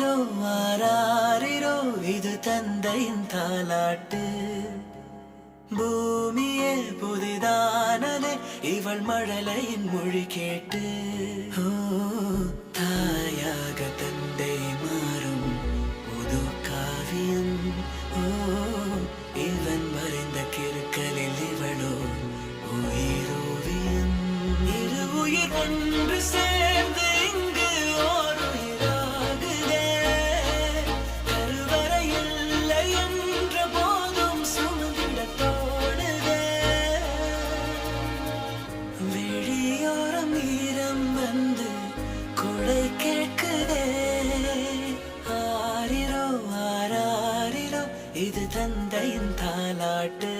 ஆரிரோ ஆராரிரோ இது தந்தையின் தாலாட்டு. பூமியே புதிதானதே இவள் மழலையின் மொழி கேட்டு. ஓ தாயாக தந்தை மாறும் புது காவியம். ஓ இவன் மறைந்த கிறுக்கலில் இவளோ உயிரோவியம். இரு உயிர் ஒன்று சேர்ந்து இங்கு ஓர் உயிராகுதே. கருவறை இல்லை என்ற போதும் சுமந்திட தோணுதே. விழியோரம் ஈரம் வந்து கொடை கேட்குதே. ஆரிரோ ஆராரிரோ இது தந்தையின் தாலாட்டு.